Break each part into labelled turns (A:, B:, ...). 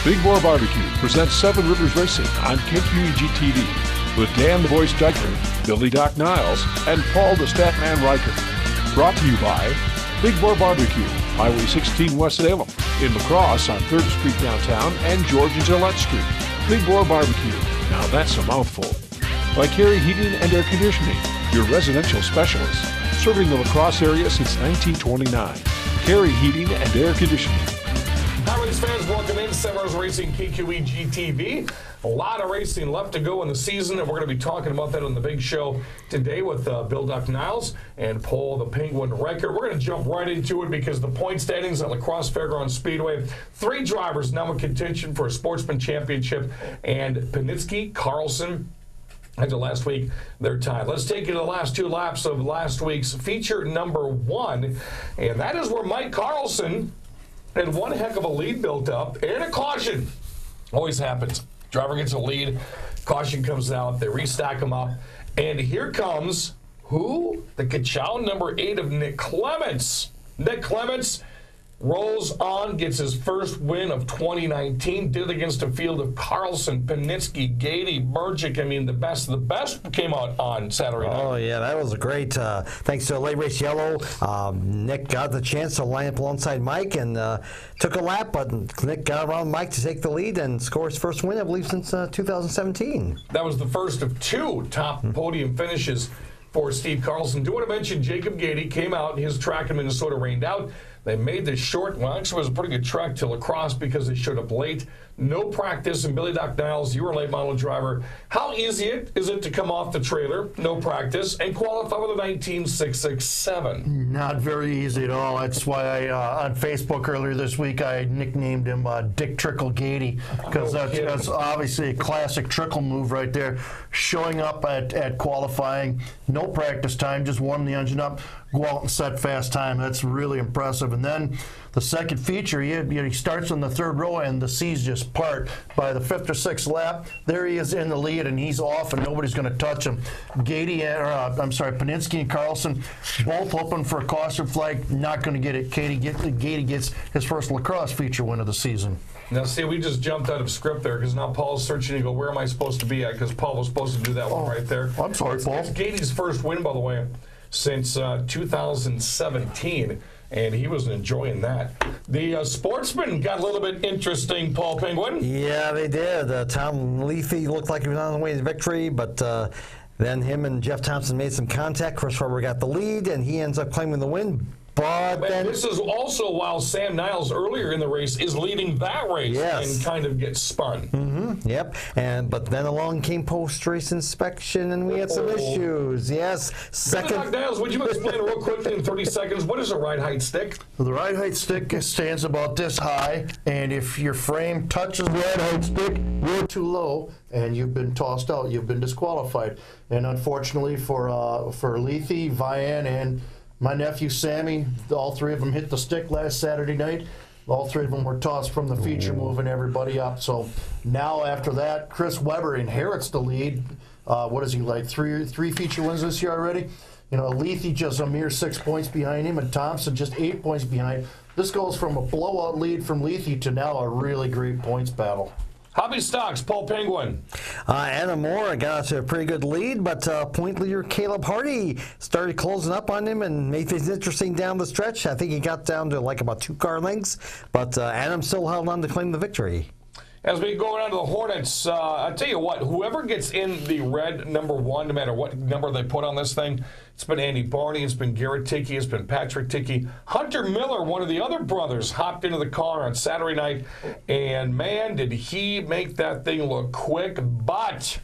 A: Big Boar Barbecue presents Seven Rivers Racing on KQEG TV with Dan the Voice Duggan, Billy Doc Niles, and Paul the Statman Riker. Brought to you by Big Boar Barbecue, Highway 16 West Salem, in La Crosse on 3rd Street downtown and George and Gillette Street. Big Boar Barbecue, now that's a mouthful. By Carey Heating and Air Conditioning, your residential specialist, serving the La Crosse area since 1929. Carey Heating and Air Conditioning.
B: Hi, race fans. Welcome in Seven Rivers Racing KQEG TV. A lot of racing left to go in the season, and we're going to be talking about that on the big show today with Bill Doc Niles and Paul the Penguin Riker. We're going to jump right into it because the point standings at La Crosse Fairgrounds Speedway, 3 drivers now in contention for a Sportsman Championship, and Panitsky, Carlson, after last week, they're tied. Let's take you to the last 2 laps of last week's feature number 1, and that is where Mike Carlson had one heck of a lead built up, and a caution. Always happens. Driver gets a lead, caution comes out, they restack him up, and here comes, who? The Ka-Chow number 8 of Nick Clements. Nick Clements rolls on, gets his first win of 2019, did it against a field of Carlson, Panitsky, Gady, Burchick. I mean, the best of the best came out on Saturday night.
C: Oh, yeah, that was a great, thanks to late race yellow, Nick got the chance to line up alongside Mike and took a lap, but Nick got around Mike to take the lead and score his first win, I believe, since 2017.
B: That was the first of 2 top podium finishes for Steve Carlson. Do want to mention Jacob Gady came out, his track in Minnesota rained out. They made this short, well, actually it was a pretty good track to La Crosse because they showed up late. No practice, and Billy Doc Niles, you were a late model driver. How easy is it to come off the trailer, no practice, and qualify with a 19.667?
D: Not very easy at all. That's why I, on Facebook earlier this week, I nicknamed him Dick Trickle Gady, because that's obviously a classic trickle move right there. Showing up at qualifying, no practice time, just warm the engine up, go out and set fast time. That's really impressive. And then the second feature, he starts on the 3rd row and the seas just part. By the 5th or 6th lap, there he is in the lead and he's off and nobody's going to touch him. Panitsky and Carlson both hoping for a caution flag, not going to get it. Gady gets his first La Crosse feature win of the season.
B: Now, see, we just jumped out of script there because now Paul's searching to go, where am I supposed to be at? Because Paul was supposed to do that one right there.
D: I'm sorry, Paul.
B: It's Gady's first win, by the way, since 2017. And he was enjoying that. The sportsmen got a little bit interesting, Paul Penguin.
C: Yeah, they did. Tom Leafy looked like he was on the way to victory, but then him and Jeff Thompson made some contact. Chris Webber got the lead, and he ends up claiming the win. But then,
B: this is also while Sam Niles earlier in the race is leading that race and kind of gets spun.
C: Yep. But then along came post-race inspection, and we had some issues. Yes.
B: Second. Niles, would you explain real quickly in 30 seconds what is a ride height stick?
D: The ride height stick stands about this high, and if your frame touches the ride height stick, you're too low, and you've been tossed out. You've been disqualified. And unfortunately for Lethe, Vian, and my nephew Sammy, all 3 of them hit the stick last Saturday night. All 3 of them were tossed from the feature, moving everybody up. So now after that, Chris Webber inherits the lead. What is he, like 3 feature wins this year already? You know, Lethe just a mere 6 points behind him, and Thompson just 8 points behind. This goes from a blowout lead from Lethe to now a really great points battle.
B: Hobby Stocks, Paul Penguin.
C: Anna Moore got to a pretty good lead, but point leader Caleb Hardy started closing up on him and made things interesting down the stretch. I think he got down to like about 2 car lengths, but Adam still held on to claim the victory.
B: As we go down to the Hornets, I'll tell you what, whoever gets in the red number 1, no matter what number they put on this thing, it's been Andy Barney, it's been Garrett Tickey, it's been Patrick Tickey. Hunter Miller, one of the other brothers, hopped into the car on Saturday night, and man, did he make that thing look quick. But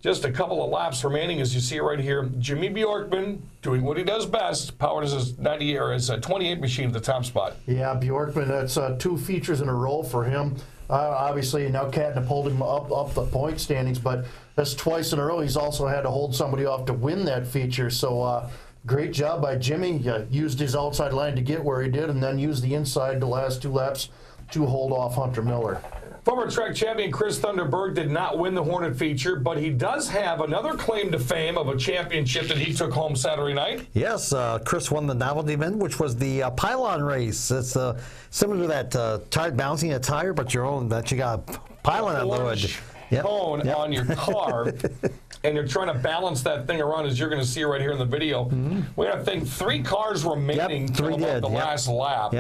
B: just a couple of laps remaining, as you see right here. Jimmy Bjorkman doing what he does best, powered as his 28 machine at the top spot.
D: Yeah, Bjorkman, that's 2 features in a row for him. Obviously, now Catnip pulled him up the point standings, but that's twice in a row. He's also had to hold somebody off to win that feature. So great job by Jimmy. Used his outside line to get where he did, and then used the inside the last 2 laps to hold off Hunter Miller.
B: Former track champion Chris Thunderberg did not win the Hornet feature, but he does have another claim to fame of a championship that he took home Saturday night.
C: Yes, Chris won the novelty event, which was the pylon race. It's similar to that bouncing a tire, but you got a pylon on the hood.
B: Cone on your car, and you're trying to balance that thing around, as you're going to see right here in the video. We had, I think, 3 cars remaining till about the last lap.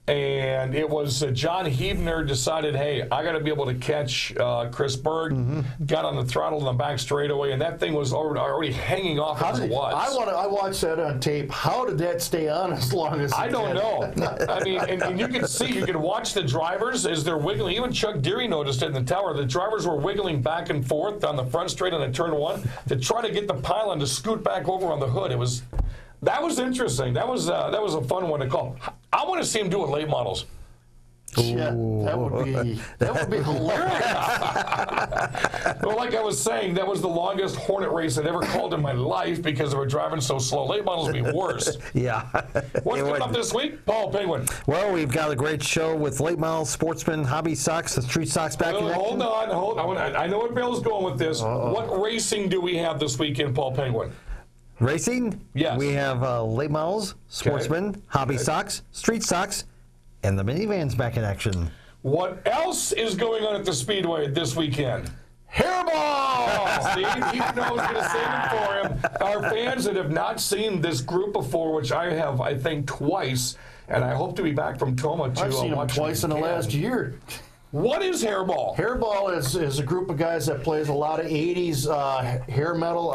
B: And it was John Hebner decided, hey, I got to be able to catch Chris Berg. Got on the throttle in the back straightaway, and that thing was already hanging off as it was.
D: I watched that on tape. How did that stay on as long as it
B: I don't know. I mean, and you can see, you can watch the drivers as they're wiggling. Even Chuck Deary noticed it in the tower. The drivers were wiggling back and forth on the front straight on the turn 1 to try to get the pylon to scoot back over on the hood. That was interesting. That was a fun one to call. I want to see him do it late models.
D: Yeah, that would be hilarious.
B: Well, like I was saying, that was the longest Hornet race I'd ever called in my life because they were driving so slow. Late models would be worse.
C: Yeah.
B: What's coming up this week? Paul Penguin.
C: Well, we've got a great show with late model sportsman, hobby stocks, the street stocks back in action.
B: Hold on. I know where Bill's going with this. What racing do we have this weekend, Paul Penguin?
C: Racing?
B: Yes.
C: We have late models, sportsmen, hobby stocks, street stocks, and the minivans back in action.
B: What else is going on at the Speedway this weekend? Hairball! See, he knows going to save it for him. Our fans that have not seen this group before, which I have, I think, twice, and I hope to be back from Tomah to
D: I've seen them twice in the last year.
B: What is Hairball?
D: Hairball is a group of guys that plays a lot of 80s hair metal,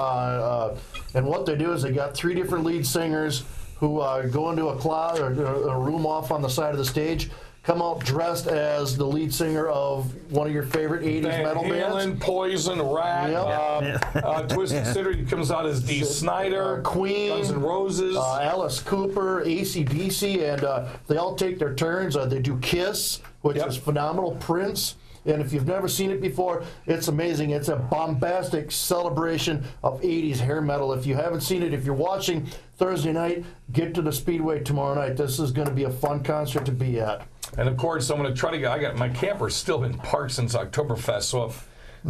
D: and what they do is they got 3 different lead singers who go into a closet or a room off on the side of the stage, come out dressed as the lead singer of one of your favorite 80s metal bands.
B: Poison, Rat, Twisted Sister comes out as Dee Snider,
D: Queen,
B: Guns N' Roses,
D: Alice Cooper, AC/DC, and they all take their turns. They do Kiss, which is phenomenal, Prince. And if you've never seen it before, it's amazing. It's a bombastic celebration of 80s hair metal. If you haven't seen it, if you're watching Thursday night, get to the Speedway tomorrow night. This is going to be a fun concert to be at.
B: And of course, I'm going to try to get, I got my camper's still been parked since Oktoberfest, so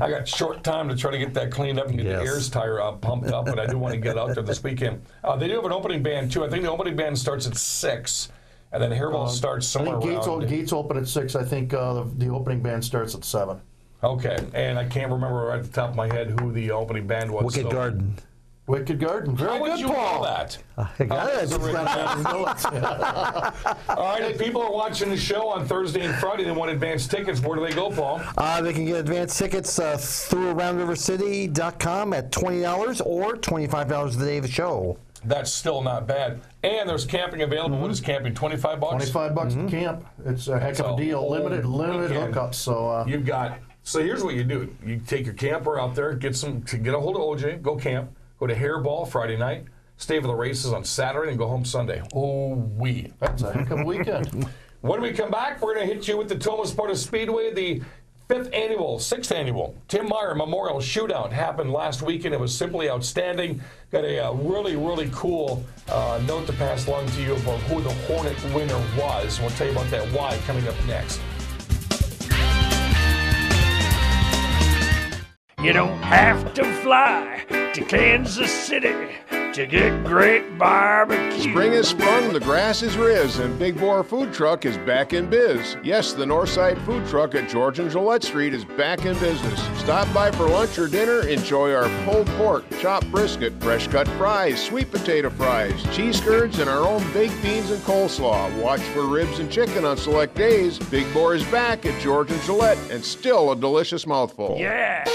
B: I got short time to try to get that cleaned up and get the airs tire pumped up, but I do want to get out there this weekend. They do have an opening band, too. I think the opening band starts at 6. And then Hairball starts somewhere around.
D: Gates open at 6. I think the opening band starts at 7.
B: Okay, and I can't remember right at the top of my head who the opening band was.
C: Wicked Garden.
D: Wicked Garden. Very good,
B: you
D: Paul.
B: Know that?
C: I got it.
B: All right, if people are watching the show on Thursday and Friday, they want advance tickets. Where do they go, Paul?
C: They can get advance tickets through roundrivercity.com at $20 or $25 the day of the show.
B: That's still not bad. And there's camping available. What is camping? $25?
D: $25 to camp. It's a heck of a deal. Limited hookups. So
B: you've got. So here's what you do: you take your camper out there, get a hold of OJ, go camp, go to Hairball Friday night, stay for the races on Saturday, and go home Sunday.
D: That's a heck of a weekend.
B: When we come back, we're going to hit you with the Tomah Sparta Speedway, the 6th annual Tim Meyer Memorial Shootout happened last weekend. It was simply outstanding. Got a really, really cool note to pass along to you about who the Hornet winner was. We'll tell you about that why coming up next.
E: You don't have to fly to Kansas City to get great barbecue.
F: Spring has sprung, the grass is riz, and Big Boar Food Truck is back in biz. Yes, the Northside Food Truck at George and Gillette Street is back in business. Stop by for lunch or dinner, enjoy our pulled pork, chopped brisket, fresh cut fries, sweet potato fries, cheese curds, and our own baked beans and coleslaw. Watch for ribs and chicken on select days. Big Boar is back at George and Gillette, and still a delicious mouthful.
E: Yeah!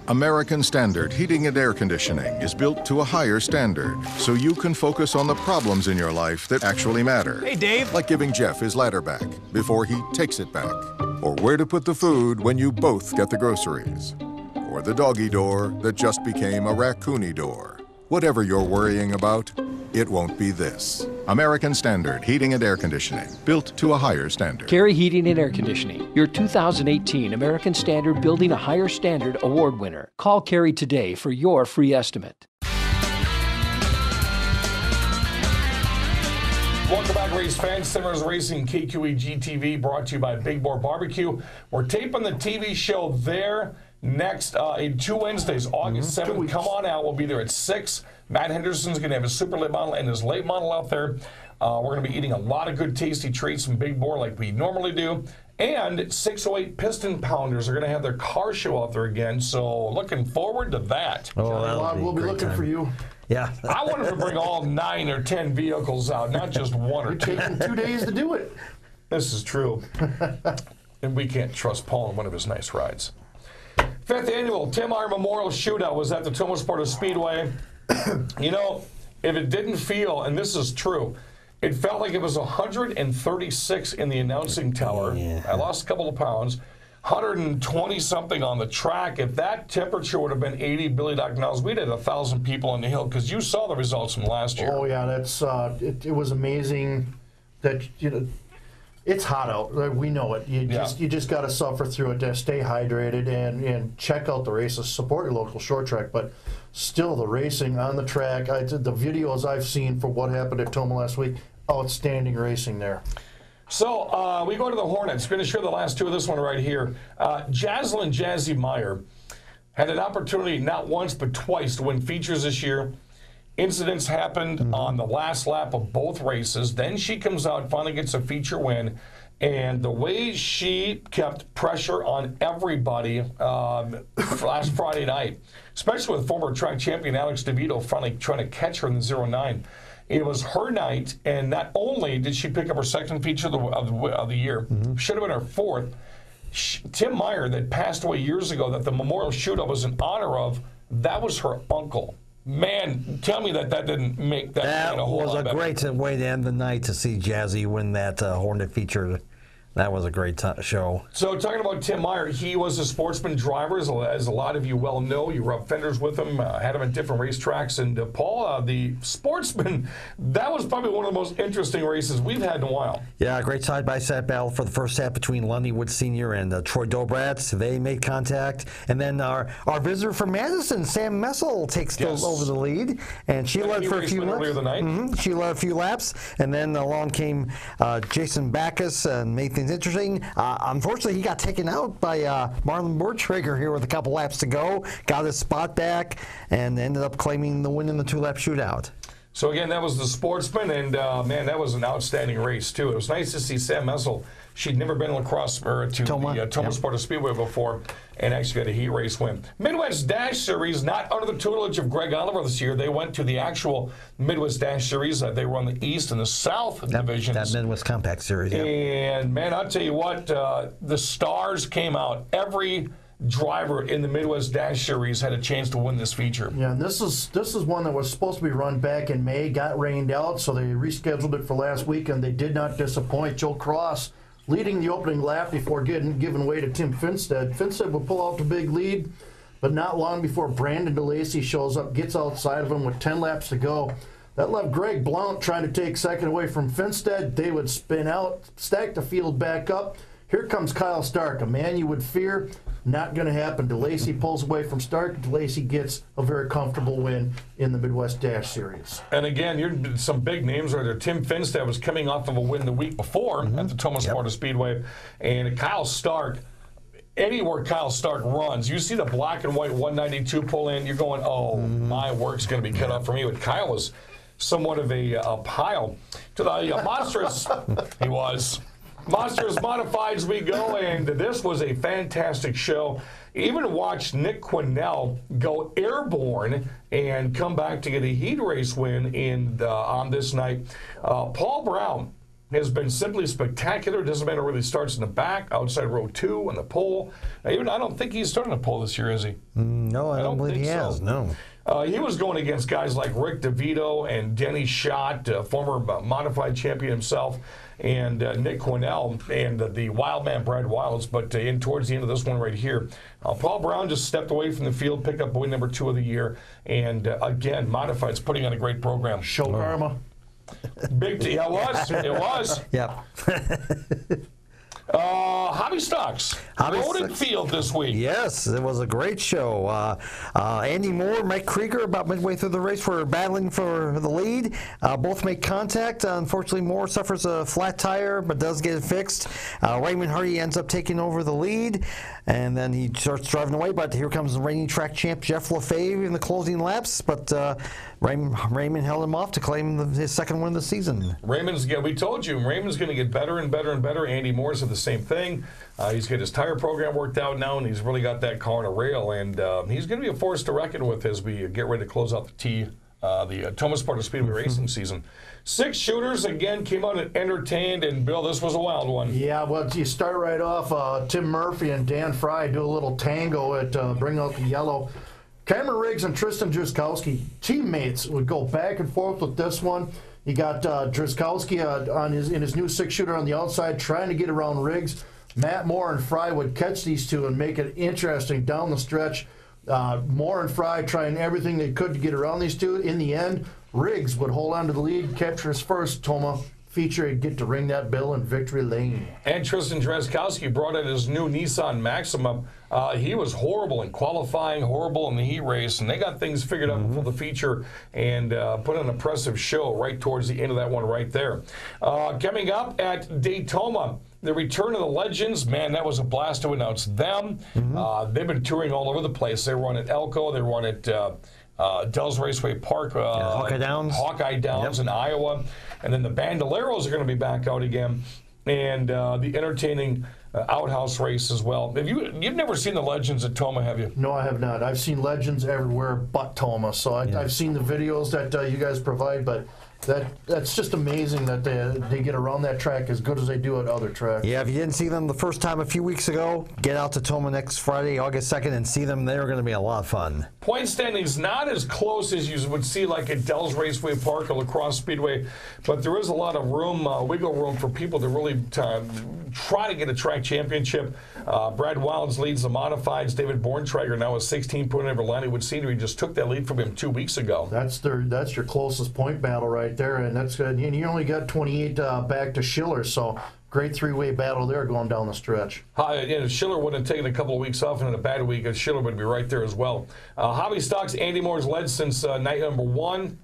G: American Standard Heating and Air Conditioning is built to a higher standard, so you can focus on the problems in your life that actually matter.
H: Hey, Dave.
G: Like giving Jeff his ladder back before he takes it back. Or where to put the food when you both get the groceries. Or the doggy door that just became a raccoony door. Whatever you're worrying about, it won't be this. American Standard Heating and Air Conditioning, built to a higher standard.
I: Carey Heating and Air Conditioning, your 2018 American Standard Building a Higher Standard Award winner. Call Carey today for your free estimate.
B: Welcome back, race fans, Simmers Racing KQE GTV brought to you by Big Boar Barbecue. We're taping the TV show there next in 2 Wednesdays, August 7th. Come on out. We'll be there at 6. Matt Henderson's going to have his super late model and his late model out there. We're going to be eating a lot of good tasty treats from Big Boar like we normally do. And 608 Piston Pounders are going to have their car show out there again. So looking forward to that.
C: Oh,
D: We'll be looking for you.
C: Yeah.
B: I wanted to bring all 9 or 10 vehicles out, not just 1 or 2.
D: You're taking 2 days to do it.
B: This is true. And we can't trust Paul in one of his nice rides. 5th annual Tim Meyer Memorial Shootout was at the Tomah Sparta Speedway. You know, if it didn't feel, and this is true, it felt like it was 136 in the announcing tower.
C: Yeah.
B: I lost a couple of pounds. 120-something on the track. If that temperature would have been 80, Billy Doc Niles, we'd had 1,000 people on the hill because you saw the results from last year.
D: Oh, yeah, that's it was amazing that, you know, it's hot out. We know it. You just got to suffer through it to stay hydrated and check out the races, support your local short track. But still, the racing on the track, the videos I've seen for what happened at Tomah last week, outstanding racing there.
B: So we go to the Hornets. Going to share the last 2 of this one right here. Jaslyn Jazzy Meyer had an opportunity not once but twice to win features this year. Incidents happened on the last lap of both races. Then she comes out, finally gets a feature win. And the way she kept pressure on everybody last Friday night, especially with former track champion Alex DeVito finally trying to catch her in the 0-9. It was her night, and not only did she pick up her 2nd feature of the year, should have been her 4th. Tim Meyer, that passed away years ago, that the Memorial Shootout was in honor of, that was her uncle. Man, tell me that didn't make that a whole lot better.
C: That was a great way to end the night to see Jazzy win that Hornet feature. That was a great show.
B: So talking about Tim Meyer, he was a sportsman driver, as a lot of you well know. You rubbed fenders with him, had him at different racetracks. And Paul, the sportsman, that was probably one of the most interesting races we've had in a while.
C: Yeah, great side-by-side battle for the first half between Lundy Wood Sr. and Troy Dobrats. They made contact. And then our visitor from Madison, Sam Messel, takes over the lead. And she led for a few laps.
B: Earlier the night.
C: She led a few laps. And then along came Jason Backus and made things interesting. Unfortunately, he got taken out by Marlon Bortrigger here with a couple laps to go. Got his spot back and ended up claiming the win in the 2-lap shootout.
B: So again, that was the sportsman, and man, that was an outstanding race too. It was nice to see Sam Messel. She'd never been to the Tomah Sparta Speedway before, and actually got a heat race win. Midwest Dash Series, not under the tutelage of Greg Oliver this year. They went to the actual Midwest Dash Series. They were on the East and the South divisions.
C: That Midwest Compact Series, yeah.
B: And man, I'll tell you what, the stars came out. Every driver in the Midwest Dash Series had a chance to win this feature.
D: Yeah, and this is one that was supposed to be run back in May, got rained out, so they rescheduled it for last week, and they did not disappoint. Joe Crosse leading the opening lap before giving way to Tim Finstead. Finstead would pull out the big lead, but not long before Brandon DeLacy shows up, gets outside of him with 10 laps to go. That left Greg Blount trying to take second away from Finstead. They would spin out, stack the field back up. Here comes Kyle Stark, a man you would fear. Not going to happen. DeLacy pulls away from Stark. DeLacy gets a very comfortable win in the Midwest Dash Series.
B: And again, you're some big names right there. Tim Finstead was coming off of a win the week before at the Tomah Sparta Speedway. And Kyle Stark, anywhere Kyle Stark runs, you see the black and white 192 pull in, you're going, oh, my work's going to be cut up for me. But Kyle was somewhat of a pile. To the monstrous, he was. Monsters Modifieds we go, and this was a fantastic show. Even watched Nick Quinnell go airborne and come back to get a heat race win on this night. Paul Brown has been simply spectacular. Doesn't matter where he starts in the back, outside row 2 on the pole. I don't think he's starting to pole this year, is he?
C: No, I don't believe he has. No.
B: He was going against guys like Rick DeVito and Denny Schott, former modified champion himself, and Nick Quinnell and the Wildman Brad Wilds. But towards the end of this one right here, Paul Brown just stepped away from the field, picked up win number 2 of the year, and again, Modified's putting on a great program.
D: Show karma.
B: Big T. Yeah, it was. It was.
C: Yep.
B: How Hobby Stocks. Loaded field this week.
C: Yes, it was a great show. Andy Moore, Mike Krieger, about midway through the race, were battling for the lead. Both make contact. Unfortunately, Moore suffers a flat tire, but does get it fixed. Raymond Hardy ends up taking over the lead, and then he starts driving away. But here comes the reigning track champ Jeff LaFave in the closing laps. But Raymond held him off to claim his second win of the season.
B: We told you, Raymond's going to get better and better and better. Andy Moore's at the same thing. He's got his tire program worked out now, and he's really got that car on a rail. And he's going to be a force to reckon with as we get ready to close out the Tomah Sparta Speedway racing season. 6 shooters, again, came out and entertained. And, Bill, this was a wild one.
D: Yeah, well, you start right off. Tim Murphy and Dan Fry do a little tango at Bring Out the Yellow. Cameron Riggs and Tristan Drzyzkowski, teammates, would go back and forth with this one. You got Drzyzkowski in his new 6-shooter on the outside trying to get around Riggs. Matt Moore and Fry would catch these two and make it interesting down the stretch. Moore and Fry trying everything they could to get around these two. In the end, Riggs would hold on to the lead, capture his first Tomah feature, and get to ring that bell in victory lane.
B: And Tristan Drzyzkowski brought in his new Nissan Maxima. He was horrible in qualifying, horrible in the heat race, and they got things figured out before the feature and put an impressive show right towards the end of that one right there. Coming up at Daytona, the return of the legends. Man, that was a blast to announce them. They've been touring all over the place. They run at Elko. They run at Dells Raceway Park.
C: Hawkeye Downs
B: in Iowa. And then the Bandoleros are going to be back out again. And the entertaining outhouse race as well. You've never seen the legends at Tomah, have you?
D: No, I have not. I've seen legends everywhere but Tomah. So I've seen the videos that you guys provide, but that's just amazing that they get around that track as good as they do at other tracks.
C: Yeah, if you didn't see them the first time a few weeks ago, get out to Tomah next Friday, August 2nd, and see them. They're going to be a lot of fun.
B: Point standing's not as close as you would see like at Dells Raceway Park or Crosse Speedway, but there is a lot of room, wiggle room for people to really try to get a track championship. Brad Wilds leads the modifieds. David Borntrager now has 16 point over Lannywood Senior. He just took that lead from him 2 weeks ago.
D: That's your closest point battle right there, and that's good. And you only got 28 back to Schiller, so great 3-way battle there going down the stretch.
B: Schiller would have taken a couple of weeks off, and in a bad week, Schiller would be right there as well. Hobby Stocks, Andy Moore's led since night number 1.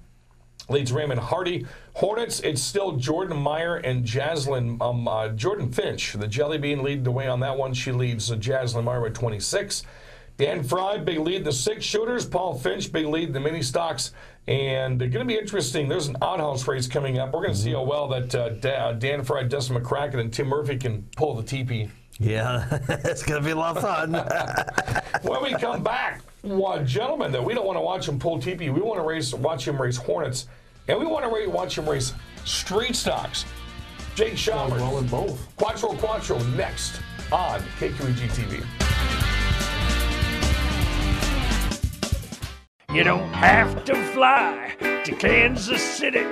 B: Leads Raymond Hardy. Hornets, it's still Jordan Meyer and Jordan Finch. The Jelly Bean leading the way on that one. She leads Jaslyn Meyer at 26. Dan Fry, big lead in the 6 shooters. Paul Finch, big lead in the mini stocks. And they're going to be interesting. There's an outhouse race coming up. We're going to see how well that Dan Fry, Dustin McCracken, and Tim Murphy can pull the teepee.
C: Yeah, it's going to be a lot of fun.
B: When we come back, gentlemen, that we don't want to watch him pull teepee. We want to watch him race Hornets, and we want to watch him race street stocks. Jake Schomers.
D: Well, in both.
B: Quattro next on KQEG TV.
E: You don't have to fly to Kansas City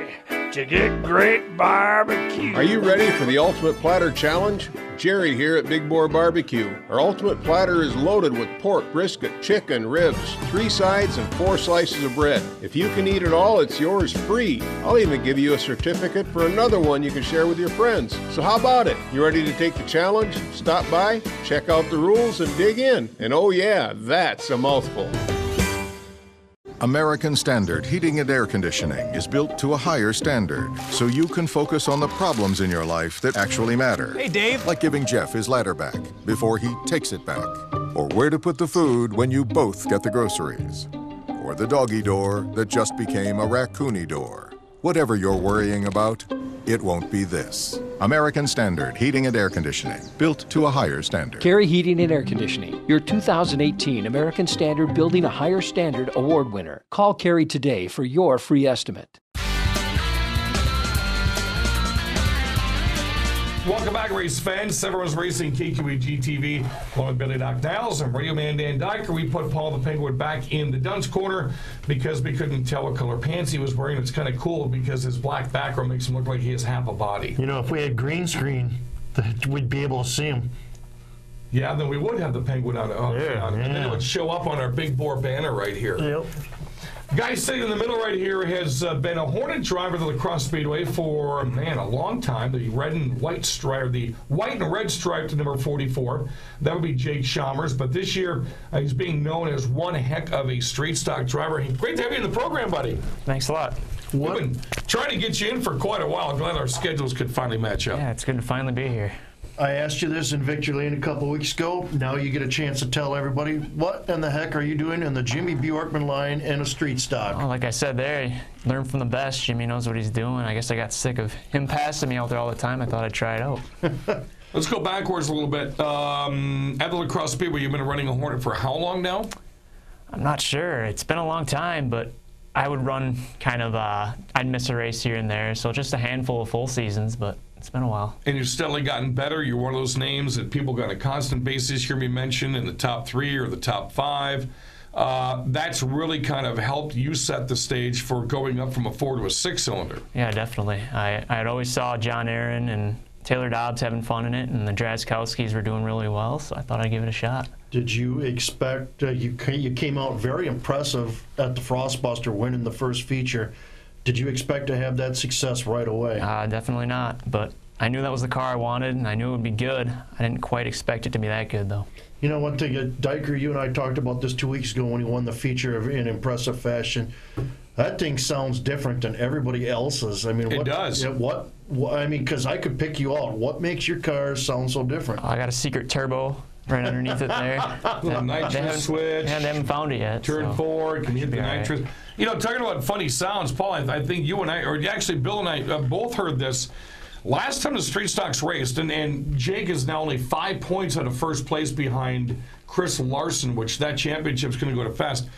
E: to get great barbecue.
F: Are you ready for the Ultimate Platter Challenge? Jerry here at Big Boar Barbecue. Our Ultimate Platter is loaded with pork, brisket, chicken, ribs, 3 sides, and 4 slices of bread. If you can eat it all, it's yours free. I'll even give you a certificate for another one you can share with your friends. So how about it? You ready to take the challenge? Stop by, check out the rules, and dig in. And oh yeah, that's a mouthful.
G: American Standard Heating and Air Conditioning is built to a higher standard, so you can focus on the problems in your life that actually matter.
H: Hey, Dave.
G: Like giving Jeff his ladder back before he takes it back. Or where to put the food when you both get the groceries. Or the doggy door that just became a raccoony door. Whatever you're worrying about, it won't be this. American Standard Heating and Air Conditioning, built to a higher standard.
I: Carey Heating and Air Conditioning, your 2018 American Standard Building a Higher Standard Award winner. Call Carey today for your free estimate.
B: Welcome back, race fans. Severance Racing, KQEG TV, along with Billy Doc Niles and Radio Man Dan Dyker. We put Paul the Penguin back in the dunce corner because we couldn't tell what color pants he was wearing. It's kind of cool because his black background makes him look like he has half a body.
D: You know, if we had green screen, we'd be able to see him.
B: Yeah, then we would have the Penguin on it. And then it would show up on our Big Boar banner right here.
D: Yep.
B: Guy sitting in the middle right here has been a Hornet driver to the Crosse Speedway for, man, a long time. The red and white stripe, the white and red stripe to number 44. That would be Jake Schomers. But this year, he's being known as one heck of a street stock driver. Great to have you in the program, buddy.
H: Thanks a lot.
B: We've been trying to get you in for quite a while. Glad our schedules could finally match up.
H: Yeah, it's good to finally be here.
D: I asked you this in Victory Lane a couple weeks ago. Now you get a chance to tell everybody, what in the heck are you doing in the Jimmy Bjorkman line in a street stock?
H: Well, like I said there, learn from the best. Jimmy knows what he's doing. I guess I got sick of him passing me out there all the time. I thought I'd try it out.
B: Let's go backwards a little bit. At the Crosse Speedway, you've been running a Hornet for how long now?
H: I'm not sure. It's been a long time, but I would run kind of, I'd miss a race here and there, so just a handful of full seasons, but it's been a while.
B: And you've steadily gotten better. You're one of those names that people got on a constant basis hear me mention in the top 3 or the top 5. That's really kind of helped you set the stage for going up from a 4 to a 6-cylinder.
H: Yeah, definitely. I had always saw John Aaron and Taylor Dobbs having fun in it, and the Drazkowskis were doing really well, so I thought I'd give it a shot.
D: Did you expect, you came out very impressive at the Frostbuster, winning the first feature. Did you expect to have that success right away?
H: Definitely not, but I knew that was the car I wanted, and I knew it would be good. I didn't quite expect it to be that good, though.
D: You know, one thing, Diker, you and I talked about this 2 weeks ago when he won the feature in impressive fashion. That thing sounds different than everybody else's. I mean,
B: it does.
D: I mean, because I could pick you out. What makes your car sound so different?
H: I got a secret turbo right underneath it there.
B: The nitrous switch.
H: And they haven't found it yet.
B: Turn forward, can hit the nitrous. Right. You know, talking about funny sounds, Paul, I think you and I, or actually Bill and I, both heard this. Last time the Street Stocks raced, and Jake is now only 5 points out of first place behind Chris Larson, which that championship's going to go to fast.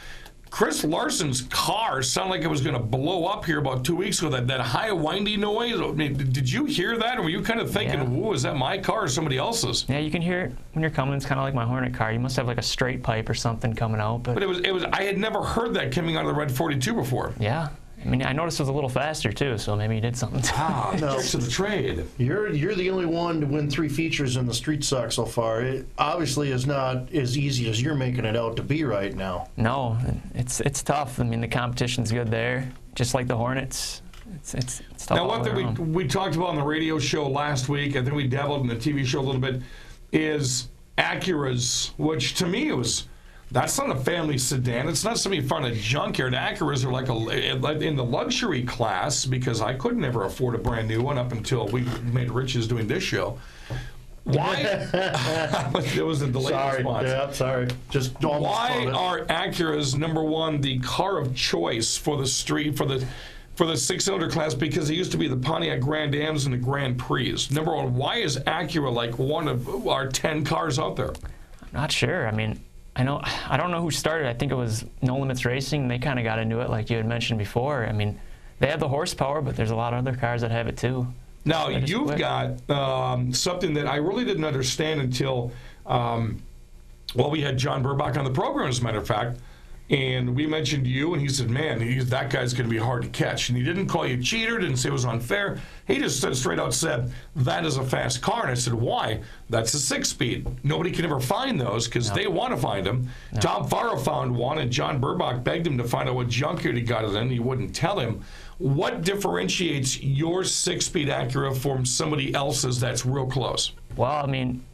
B: Chris Larson's car sounded like it was going to blow up here about 2 weeks ago. That high, windy noise. I mean, did you hear that, or were you kind of thinking, "Ooh, is that my car or somebody else's?"
H: Yeah, you can hear it when you're coming. It's kind of like my Hornet car. You must have like a straight pipe or something coming out. But
B: it was. I had never heard that coming out of the Red 42 before.
H: Yeah. I mean, I noticed it was a little faster, too, so maybe you did something.
B: Tricks of the trade.
D: You're the only one to win 3 features in the street stock so far. It obviously is not as easy as you're making it out to be right now.
H: No, it's tough. I mean, the competition's good there, just like the Hornets. It's tough.
B: Now, one thing we talked about on the radio show last week, I think we dabbled in the TV show a little bit, is Acuras, which to me was... That's not a family sedan. It's not something you find in a junkyard. Acuras are like in the luxury class, because I could never afford a brand new one up until we made riches doing this show. Why? It was a delayed response.
D: Yeah, sorry. Just don't.
B: Why are Acuras, number one, the car of choice for the street for the 6-cylinder class? Because it used to be the Pontiac Grand Ams and the Grand Prix. Number one, why is Acura like one of our 10 cars out there?
H: I'm not sure. I mean, I don't know who started. I think it was No Limits Racing. They kind of got into it, like you had mentioned before. I mean, they have the horsepower, but there's a lot of other cars that have it too.
B: Now, you've got something that I really didn't understand until, we had John Burbach on the program, as a matter of fact, and we mentioned you, and he said, man, that guy's going to be hard to catch. And he didn't call you a cheater, didn't say it was unfair. He just straight out said, that is a fast car. And I said, why? That's a 6-speed. Nobody can ever find those because they want to find them. No. Tom Farrow found one, and John Burbach begged him to find out what junkyard he got it in. He wouldn't tell him. What differentiates your 6-speed Acura from somebody else's that's real close?
H: Well, I mean,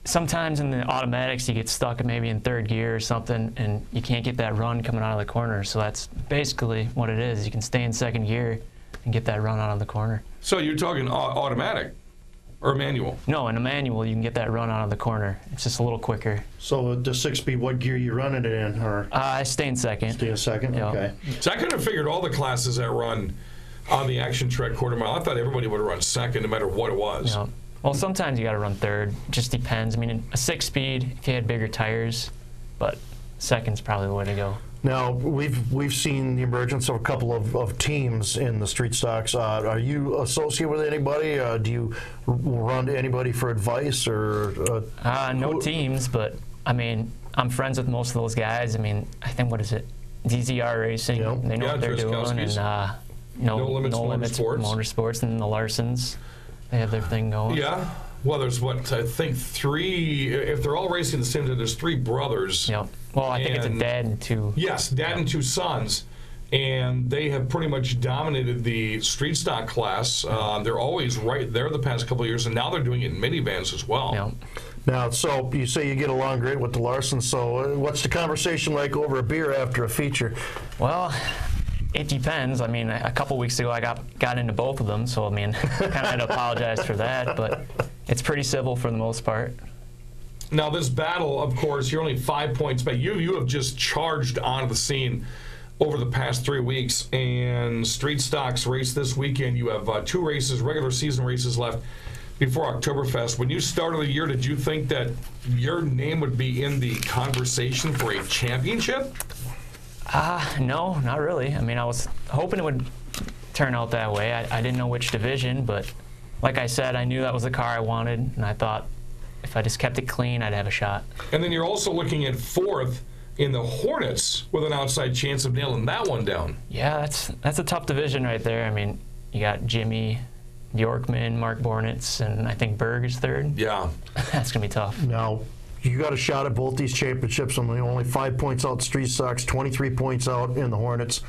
H: sometimes in the automatics you get stuck maybe in 3rd gear or something, and you can't get that run coming out of the corner. So that's basically what it is. You can stay in 2nd gear and get that run out of the corner.
B: So you're talking automatic or manual?
H: No, in a manual you can get that run out of the corner. It's just a little quicker.
D: So the 6-speed, what gear you running it in? Or
H: I stay in 2nd.
D: Stay in 2nd?
H: Yep.
D: Okay.
B: So I kind of figured all the classes that run on the Action Trek quarter mile, I thought everybody would run 2nd no matter what it was.
H: Yep. Well, sometimes you got to run 3rd. It just depends. I mean, a 6-speed, if you had bigger tires, but 2nd's probably the way to go.
D: Now, we've seen the emergence of a couple of teams in the street stocks. Are you associated with anybody? Do you run to anybody for advice? Or
H: no teams, but, I mean, I'm friends with most of those guys. I mean, I think, what is it? DZR Racing. Yep. They know what they're doing. And No Limits Motorsports and the Larsons. They have their thing going.
B: Yeah. Well, there's I think 3. If they're all racing the same time, there's 3 brothers.
H: Yep. Well, I think it's a dad and 2.
B: Yes, dad and 2 sons. and they have pretty much dominated the street stock class. They're always right there the past couple of years, and now they're doing it in minivans as well.
H: Yeah.
D: Now, so you say you get along great with the Larsons, so what's the conversation like over a beer after a feature?
H: Well, it depends. I mean, a couple weeks ago I got into both of them, so I mean, kind of had to apologize for that, but it's pretty civil for the most part.
B: Now, this battle, of course, you're only 5 points back. You have just charged onto the scene over the past 3 weeks, and Street Stock's race this weekend. You have 2 races, regular season races left before Oktoberfest. When you started the year, did you think that your name would be in the conversation for a championship?
H: No, not really. I mean, I was hoping it would turn out that way. I didn't know which division, but like I said, I knew that was the car I wanted, and I thought if I just kept it clean, I'd have a shot. And
B: then you're also looking at 4th in the Hornets with an outside chance of nailing that one down.
H: Yeah, that's a tough division right there. I mean, you got Jimmy, Bjorkman, Mark Bornitz, and I think Berg is 3rd.
B: Yeah.
H: That's going to be tough.
D: Now, you got a shot at both these championships. Only 5 points out Street Stocks, 23 points out in the Hornets.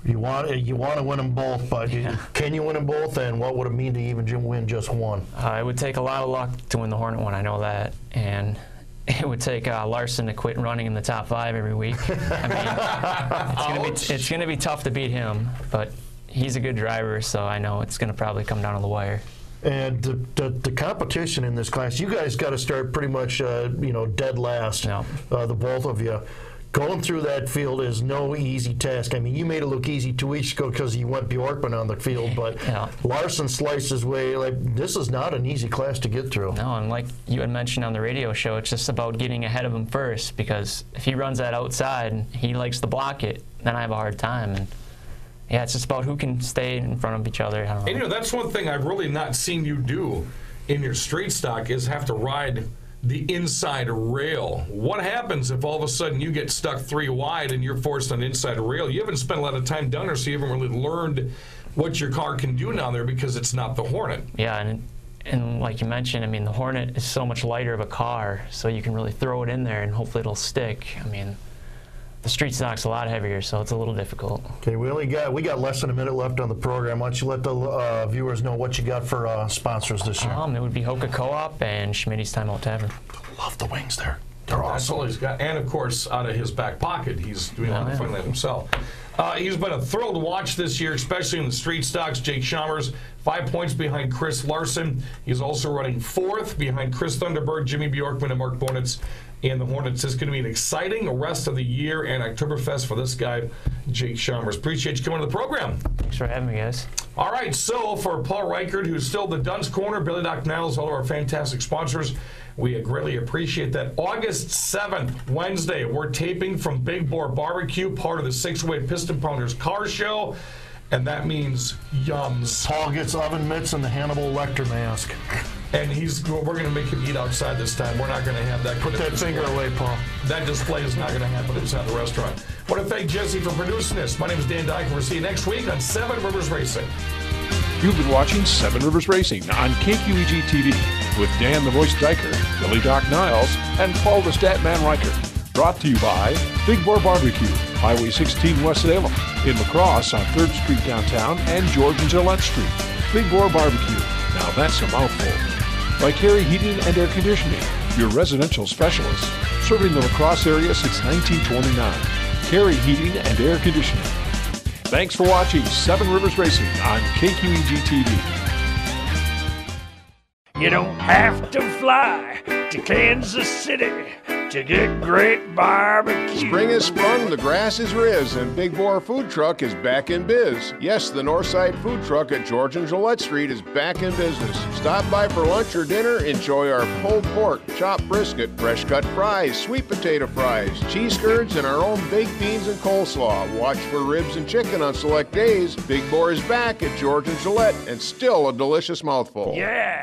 D: You want to win them both, but can you win them both, and what would it mean to even win just one?
H: It would take a lot of luck to win the Hornet one, I know that, and it would take Larson to quit running in the top 5 every week. I mean, it's going to be tough to beat him, but he's a good driver, so I know it's going to probably come down to the wire.
D: And the competition in this class, you guys got to start pretty much, dead last.
H: No.
D: The both of you. Going through that field is no easy task. I mean, you made it look easy 2 weeks ago because you went Bjorkman on the field, but Larson sliced his way. This is not an easy class to get through.
H: No, and like you had mentioned on the radio show, it's just about getting ahead of him first, because if he runs that outside and he likes to block it, then I have a hard time. And yeah, it's just about who can stay in front of each other. I don't know.
B: And that's one thing I've really not seen you do in your street stock is have to ride the inside rail. What happens if all of a sudden you get stuck 3 wide and you're forced on the inside rail? You haven't spent a lot of time down there, so you haven't really learned what your car can do down there because it's not the Hornet.
H: Yeah, and like you mentioned, I mean, the Hornet is so much lighter of a car, so you can really throw it in there and hopefully it'll stick. I mean, the street stock's a lot heavier, so it's a little difficult.
D: Okay, we got less than a minute left on the program. Why don't you let the viewers know what you got for sponsors this year?
H: It would be Hoka Co-op and Schmitty's Time Out Tavern.
D: Love the wings there. They're awesome.
B: That's all he's got. And, of course, out of his back pocket, he's doing a lot of fun himself. He's been a thrill to watch this year, especially in the street stocks. Jake Schomers, 5 points behind Chris Larson. He's also running 4th behind Chris Thunderberg, Jimmy Bjorkman, and Mark Bornitz. And the Hornets. It's going to be an exciting rest of the year and Oktoberfest for this guy, Jake Schomers. Appreciate you coming to the program.
H: Thanks for having me, guys.
B: All right, so for Paul Reichert, who's still the Dunn's Corner, Billy Doc Niles, all of our fantastic sponsors, we greatly appreciate that. August 7th, Wednesday, we're taping from Big Boar Barbecue, part of the 608 Piston Pounders Car Show, and that means yums.
D: Paul gets oven mitts and the Hannibal Lecter mask.
B: And we're going to make him eat outside this time. We're not going to have that.
D: Put that finger away, Paul.
B: That display is not going to happen inside the restaurant. I want to thank Jesse for producing this. My name is Dan Dyke. We'll see you next week on 7 Rivers Racing.
A: You've been watching 7 Rivers Racing on KQEG TV with Dan the Voice Dyker, Billy Doc Niles, and Paul the Statman Reichert. Brought to you by Big Boar Barbecue, Highway 16 West Salem, in La Crosse on 3rd Street downtown and George and Gillette Street. Big Boar Barbecue. Now that's a mouthful. By Carey Heating and Air Conditioning, your residential specialist, serving the La Crosse area since 1929. Carey Heating and Air Conditioning. Thanks for watching 7 Rivers Racing on KQEG TV.
E: You don't have to fly to Kansas City to get great barbecue.
F: Spring has sprung, the grass is riz, and Big Boar Food Truck is back in biz. Yes, the Northside Food Truck at George and Gillette Street is back in business. Stop by for lunch or dinner, enjoy our pulled pork, chopped brisket, fresh cut fries, sweet potato fries, cheese curds, and our own baked beans and coleslaw. Watch for ribs and chicken on select days. Big Boar is back at George and Gillette, and still a delicious mouthful.
E: Yeah!